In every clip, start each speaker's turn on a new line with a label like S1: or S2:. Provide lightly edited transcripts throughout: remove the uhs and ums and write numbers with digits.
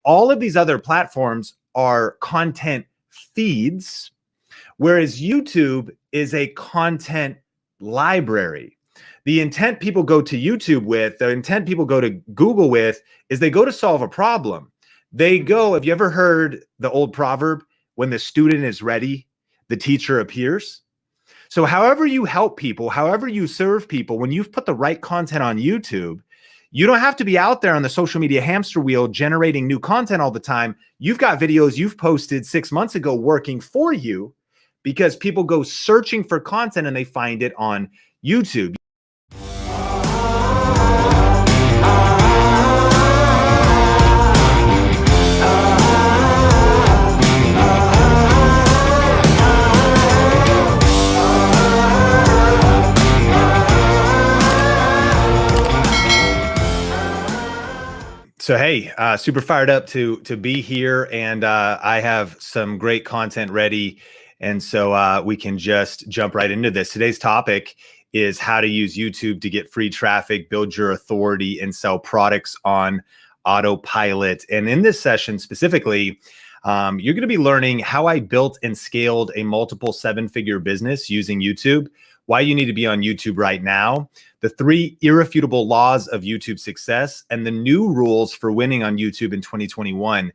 S1: all of these other platforms are content feeds, whereas YouTube is a content library. The intent people go to YouTube with, the intent people go to Google with, is they go to solve a problem. They go, have you ever heard the old proverb, when the student is ready, the teacher appears? So however you help people, however you serve people, when you've put the right content on YouTube, you don't have to be out there on the social media hamster wheel generating new content all the time. You've got videos you've posted 6 months ago working for you because people go searching for content and they find it on YouTube. So, hey, super fired up to be here, and I have some great content ready. And so we can just jump right into this. Today's topic is how to use YouTube to get free traffic, build your authority, and sell products on autopilot. And in this session specifically, you're going to be learning how I built and scaled a multiple seven-figure business using YouTube, why you need to be on YouTube right now, the 3 irrefutable laws of YouTube success, and the new rules for winning on YouTube in 2021.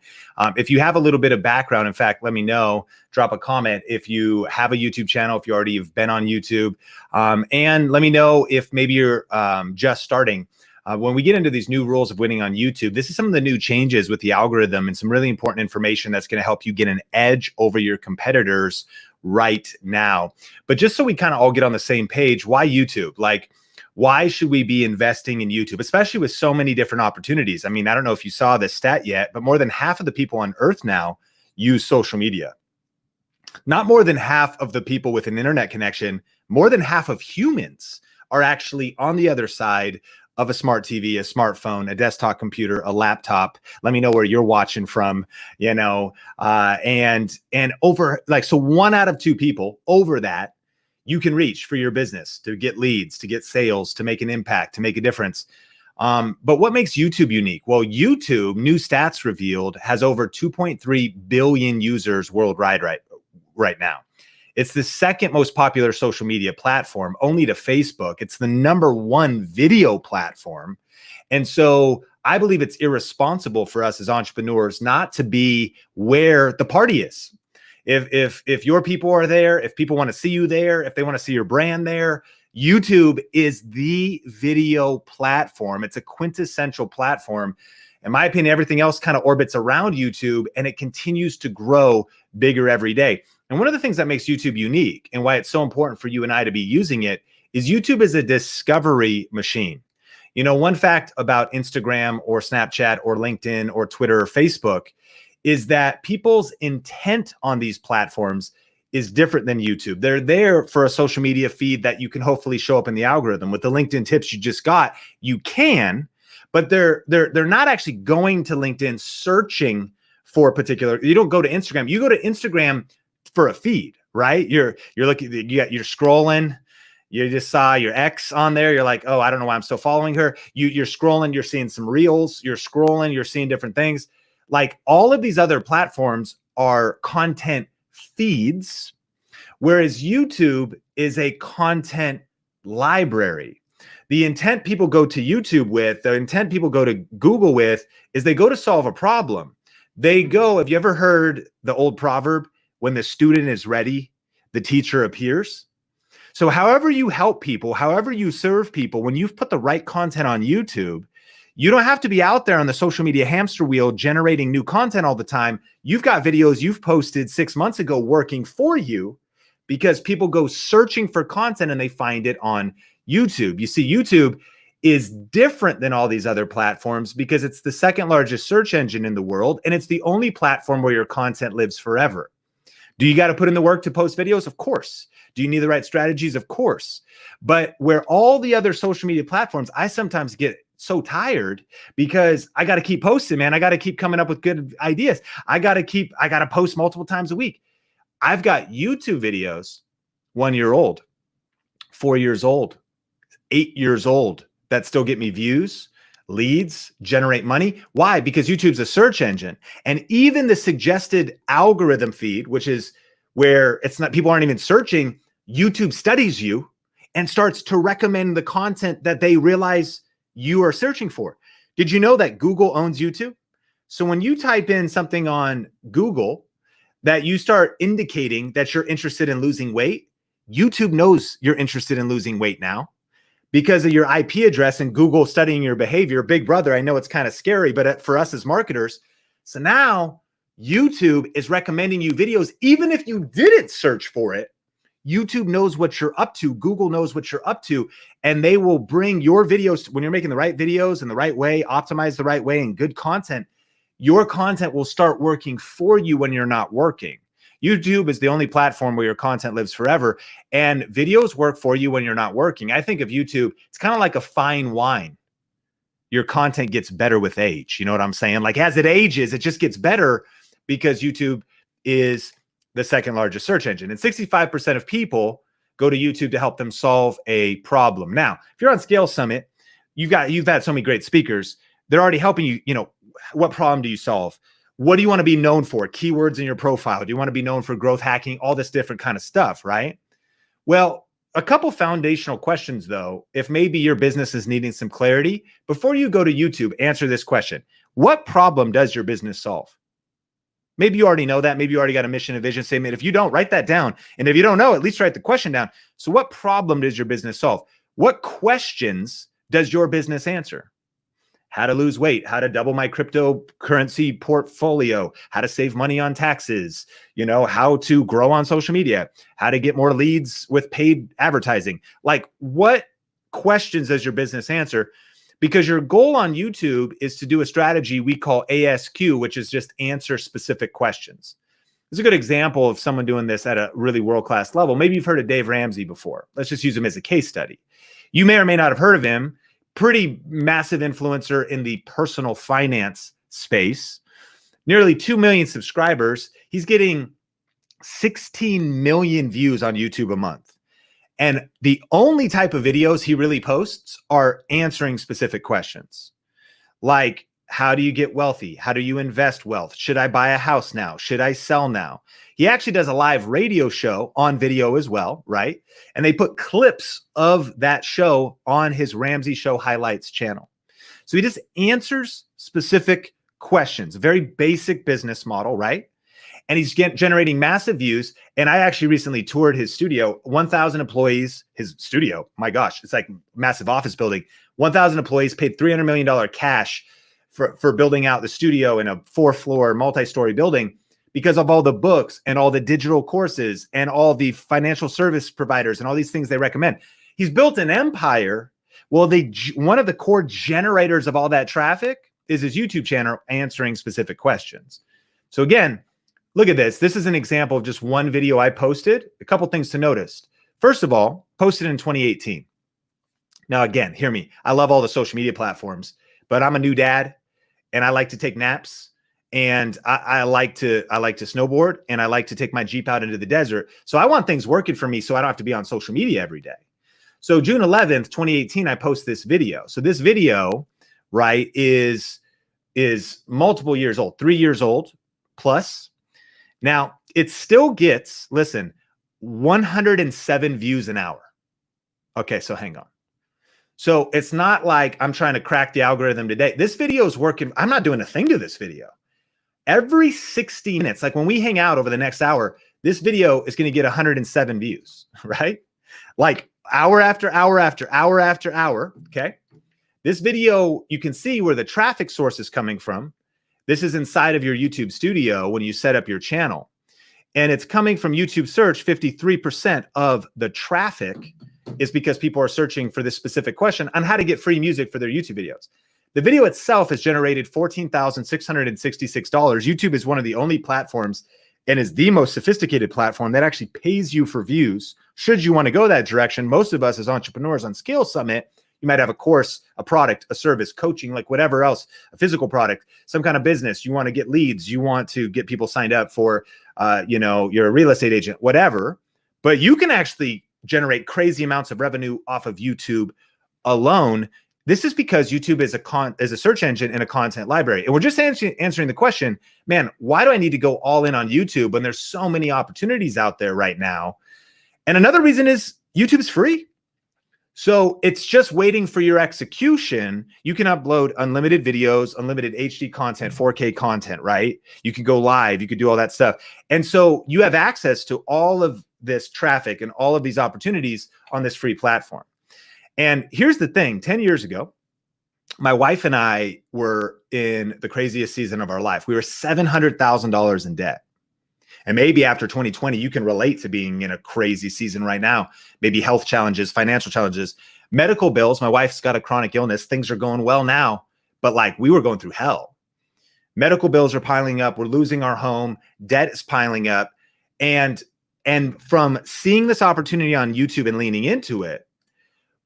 S1: If you have a little bit of background, in fact, let me know, drop a comment if you have a YouTube channel, if you already have been on YouTube, and let me know if maybe you're just starting. When we get into these new rules of winning on YouTube, this is some of the new changes with the algorithm and some really important information that's going to help you get an edge over your competitors right now. But just so we kind of all get on the same page, why YouTube? Like, why should we be investing in YouTube, especially with so many different opportunities? I mean, I don't know if you saw this stat yet, but more than half of the people on Earth now use social media. Not more than half of the people with an internet connection, more than half of humans are actually on the other side of a smart TV, a smartphone, a desktop computer, a laptop. Let me know where you're watching from, you know, and over, like, so 1 out of 2 people over that you can reach for your business to get leads, to get sales, to make an impact, to make a difference. But what makes YouTube unique? Well, YouTube, new stats revealed, has over 2.3 billion users worldwide right now. It's the second most popular social media platform, only to Facebook. It's the #1 video platform. And so I believe it's irresponsible for us as entrepreneurs not to be where the party is. If your people are there, if people want to see you there, if they want to see your brand there, YouTube is the video platform. It's a quintessential platform. In my opinion, everything else kind of orbits around YouTube, and it continues to grow bigger every day. And one of the things that makes YouTube unique and why it's so important for you and I to be using it is YouTube is a discovery machine. You know, one fact about Instagram or Snapchat or LinkedIn or Twitter or Facebook is that people's intent on these platforms is different than YouTube. They're there for a social media feed that you can hopefully show up in the algorithm. With the LinkedIn tips you just got, you can, but they're not actually going to LinkedIn searching for a particular. You don't go to Instagram. You go to Instagram for a feed, right? You're looking, you're scrolling. You just saw your ex on there. You're like, oh, I don't know why I'm still following her. You're scrolling. You're seeing some reels. You're scrolling. You're seeing different things. Like, all of these other platforms are content feeds, whereas YouTube is a content library. The intent people go to YouTube with, the intent people go to Google with, is they go to solve a problem. They go, have you ever heard the old proverb, when the student is ready, the teacher appears? So however you help people, however you serve people, when you've put the right content on YouTube, you don't have to be out there on the social media hamster wheel generating new content all the time. You've got videos you've posted 6 months ago working for you because people go searching for content and they find it on YouTube. You see, YouTube is different than all these other platforms because it's the second largest search engine in the world, and it's the only platform where your content lives forever. Do you got to put in the work to post videos? Of course. Do you need the right strategies? Of course. But where all the other social media platforms, I sometimes get so tired because I got to keep posting, man. I got to keep coming up with good ideas. I got to post multiple times a week. I've got YouTube videos 1 year old, 4 years old, 8 years old that still get me views, leads, generate money. Why? Because YouTube's a search engine. And even the suggested algorithm feed, which is where it's not, people aren't even searching, YouTube studies you and starts to recommend the content that they realize you are searching for. Did you know that Google owns YouTube? So when you type in something on Google that you start indicating that you're interested in losing weight, YouTube knows you're interested in losing weight now because of your IP address and Google studying your behavior. Big brother, I know it's kind of scary, but for us as marketers, so now YouTube is recommending you videos, even if you didn't search for it. YouTube knows what you're up to. Google knows what you're up to, and they will bring your videos when you're making the right videos in the right way, optimized the right way, and good content. Your content will start working for you when you're not working. YouTube is the only platform where your content lives forever, and videos work for you when you're not working. I think of YouTube, it's kind of like a fine wine. Your content gets better with age. You know what I'm saying? Like as it ages, it just gets better because YouTube is the second largest search engine. And 65% of people go to YouTube to help them solve a problem. Now, if you're on Scale Summit, you've had so many great speakers. They're already helping you. You know, what problem do you solve? What do you want to be known for? Keywords in your profile. Do you want to be known for growth hacking? All this different kind of stuff, right? Well, a couple foundational questions though, if maybe your business is needing some clarity, before you go to YouTube, answer this question. What problem does your business solve? Maybe you already know that. Maybe you already got a mission and vision statement. If you don't, write that down. And if you don't know, at least write the question down. So what problem does your business solve? What questions does your business answer? How to lose weight, how to double my cryptocurrency portfolio, how to save money on taxes, you know, how to grow on social media, how to get more leads with paid advertising. Like what questions does your business answer? Because your goal on YouTube is to do a strategy we call ASQ, which is just answer specific questions. This is a good example of someone doing this at a really world-class level. Maybe you've heard of Dave Ramsey before. Let's just use him as a case study. You may or may not have heard of him. Pretty massive influencer in the personal finance space. Nearly 2 million subscribers. He's getting 16 million views on YouTube a month. And the only type of videos he really posts are answering specific questions. Like, how do you get wealthy? How do you invest wealth? Should I buy a house now? Should I sell now? He actually does a live radio show on video as well, right? And they put clips of that show on his Ramsey Show Highlights channel. So he just answers specific questions, a very basic business model, right? And he's generating massive views. And I actually recently toured his studio, 1,000 employees, his studio. My gosh, it's like massive office building. 1,000 employees, paid $300 million cash for building out the studio in a 4-floor, multi-story building because of all the books and all the digital courses and all the financial service providers and all these things they recommend. He's built an empire. Well, one of the core generators of all that traffic is his YouTube channel answering specific questions. So again, look at this. This is an example of just one video I posted. A couple things to notice. First of all, posted in 2018. Now, again, hear me. I love all the social media platforms, but I'm a new dad and I like to take naps and I like to snowboard and I like to take my Jeep out into the desert. So I want things working for me so I don't have to be on social media every day. So June 11th, 2018, I post this video. So this video, right, is multiple years old, 3 years old plus. Now, it still gets, listen, 107 views an hour. Okay, so hang on. So it's not like I'm trying to crack the algorithm today. This video is working. I'm not doing a thing to this video. Every 60 minutes, like when we hang out over the next hour, this video is going to get 107 views, right? Like hour after hour after hour after hour, okay? This video, you can see where the traffic source is coming from. This is inside of your YouTube studio when you set up your channel. And it's coming from YouTube search. 53% of the traffic is because people are searching for this specific question on how to get free music for their YouTube videos. The video itself has generated $14,666. YouTube is one of the only platforms and is the most sophisticated platform that actually pays you for views. Should you want to go that direction, most of us as entrepreneurs on Scale Summit, you might have a course, a product, a service, coaching, like whatever else, a physical product, some kind of business. You want to get leads. You want to get people signed up for, you're a real estate agent, whatever. But you can actually generate crazy amounts of revenue off of YouTube alone. This is because YouTube is a search engine and a content library. And we're just answering the question, man, why do I need to go all in on YouTube when there's so many opportunities out there right now? And another reason is YouTube's free. So it's just waiting for your execution. You can upload unlimited videos, unlimited HD content, 4K content, right? You can go live, you could do all that stuff. And so you have access to all of this traffic and all of these opportunities on this free platform. And here's the thing, 10 years ago, my wife and I were in the craziest season of our life. We were $700,000 in debt. And maybe after 2020, you can relate to being in a crazy season right now. Maybe health challenges, financial challenges, medical bills. My wife's got a chronic illness. Things are going well now, but like we were going through hell. Medical bills are piling up. We're losing our home. Debt is piling up. And from seeing this opportunity on YouTube and leaning into it,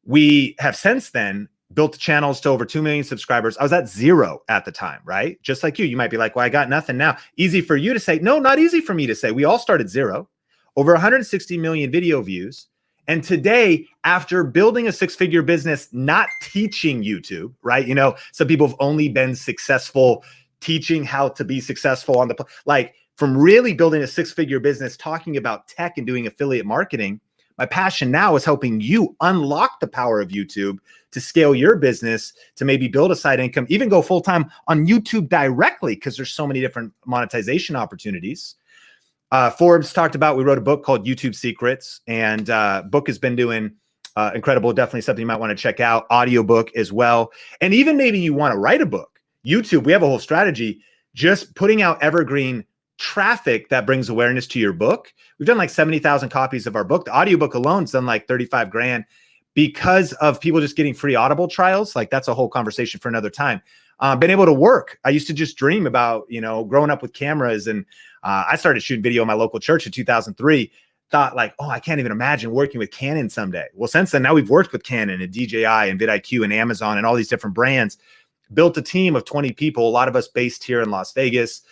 S1: we have since then built channels to over 2 million subscribers. I was at 0 at the time, right? Just like you might be like, well, I got nothing now. Easy for you to say. No, not easy for me to say. We all started 0, over 160 million video views. And today, after building a 6-figure business, not teaching YouTube, right? You know, some people have only been successful teaching how to be successful on the, like from really building a 6-figure business, talking about tech and doing affiliate marketing. My passion now is helping you unlock the power of YouTube to scale your business, to maybe build a side income, even go full-time on YouTube directly, because there's so many different monetization opportunities. Forbes talked about, we wrote a book called YouTube Secrets, and book has been doing incredible. Definitely something you might want to check out. Audiobook as well. And even maybe you want to write a book. YouTube, we have a whole strategy, just putting out evergreen traffic that brings awareness to your book. We've done like 70,000 copies of our book. The audiobook alone's done like 35 grand because of people just getting free Audible trials. Like that's a whole conversation for another time. Been able to work. I used to just dream about, you know, growing up with cameras, and I started shooting video in my local church in 2003. Thought like, oh, I can't even imagine working with Canon someday. Well, since then, now we've worked with Canon and DJI and vidIQ and Amazon and all these different brands, built a team of 20 people, a lot of us based here in Las Vegas,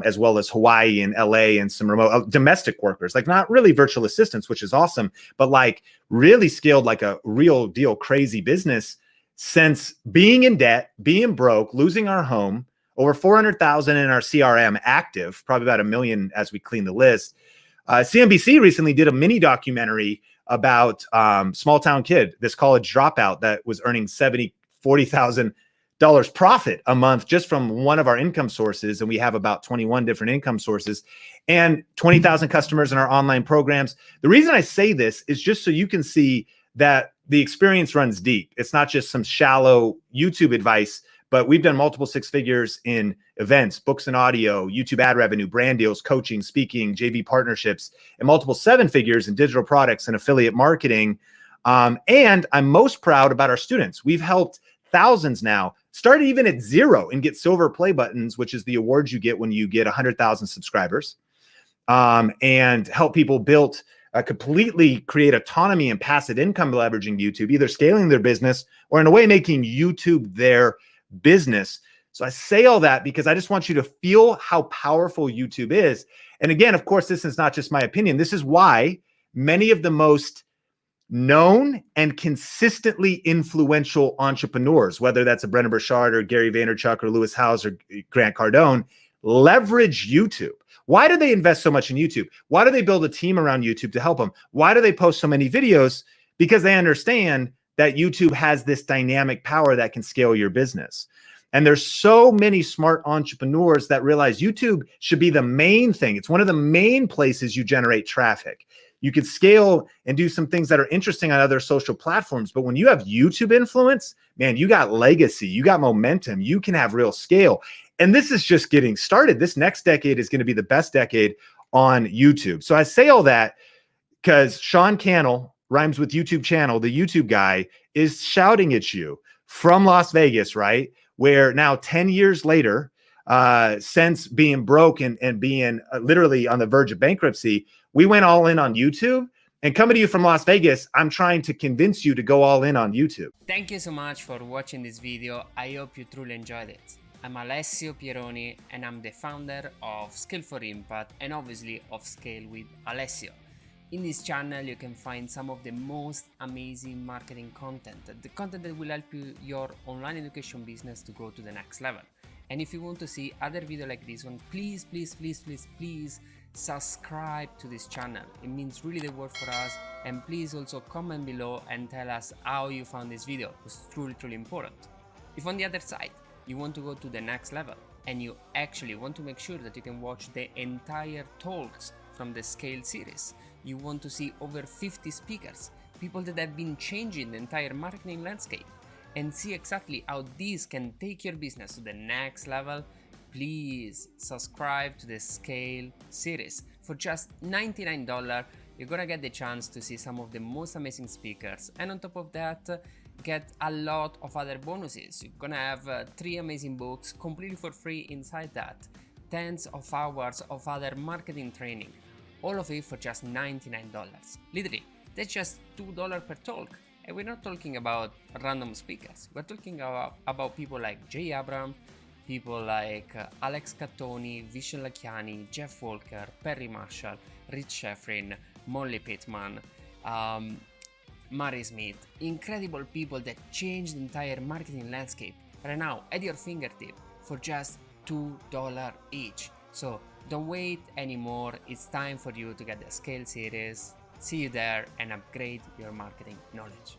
S1: as well as Hawaii and LA and some remote domestic workers, like not really virtual assistants, which is awesome, but like really scaled like a real deal, crazy business since being in debt, being broke, losing our home, over 400,000 in our CRM active, probably about 1 million as we clean the list. CNBC recently did a mini documentary about small town kid, this college dropout that was earning $40,000 profit a month just from one of our income sources. And we have about 21 different income sources and 20,000 customers in our online programs. The reason I say this is just so you can see that the experience runs deep. It's not just some shallow YouTube advice, but we've done multiple 6 figures in events, books and audio, YouTube ad revenue, brand deals, coaching, speaking, JV partnerships, and multiple 7 figures in digital products and affiliate marketing. And I'm most proud about our students. We've helped thousands now, started even at 0 and get silver play buttons, which is the awards you get when you get 100,000 subscribers, and help people build completely create autonomy and passive income leveraging YouTube, either scaling their business or in a way making YouTube their business. So I say all that because I just want you to feel how powerful YouTube is. And again, of course, this is not just my opinion. This is why many of the most known and consistently influential entrepreneurs, whether that's a Brendan Burchard or Gary Vaynerchuk or Lewis Howes or Grant Cardone, leverage YouTube. Why do they invest so much in YouTube? Why do they build a team around YouTube to help them? Why do they post so many videos? Because they understand that YouTube has this dynamic power that can scale your business. And there's so many smart entrepreneurs that realize YouTube should be the main thing. It's one of the main places you generate traffic. You could scale and do some things that are interesting on other social platforms. But when you have YouTube influence, man, you got legacy, you got momentum, you can have real scale. And this is just getting started. This next decade is going to be the best decade on YouTube. So I say all that because Sean Cannell, rhymes with YouTube channel, the YouTube guy, is shouting at you from Las Vegas, right? Where now 10 years later, since being broke and being literally on the verge of bankruptcy, we went all in on YouTube. And coming to you from Las Vegas, I'm trying to convince you to go all in on YouTube.
S2: Thank you so much for watching this video. I hope you truly enjoyed it. I'm Alessio Pieroni and I'm the founder of Scale for Impact and obviously of Scale with Alessio. In this channel you can find some of the most amazing marketing content, the content that will help your online education business to go to the next level. And if you want to see other videos like this one, please subscribe to this channel. It means really the world for us. And please also comment below and tell us how you found this video. It's truly important. If on the other side you want to go to the next level and you actually want to make sure that you can watch the entire talks from the Scale series, you want to see over 50 speakers, people that have been changing the entire marketing landscape, and see exactly how these can take your business to the next level, please subscribe to the Scale series. For just $99, you're gonna get the chance to see some of the most amazing speakers, and on top of that, get a lot of other bonuses. You're gonna have 3 amazing books completely for free inside that, tens of hours of other marketing training, all of it for just $99. Literally, that's just $2 per talk. And we're not talking about random speakers. We're talking about people like Jay Abram, people like Alex Cattoni, Vishen Lakhiani, Jeff Walker, Perry Marshall, Rich Sheffrin, Molly Pittman, Mary Smith. Incredible people that change the entire marketing landscape right now at your fingertip for just $2 each. So don't wait anymore. It's time for you to get the Scale series. See you there and upgrade your marketing knowledge.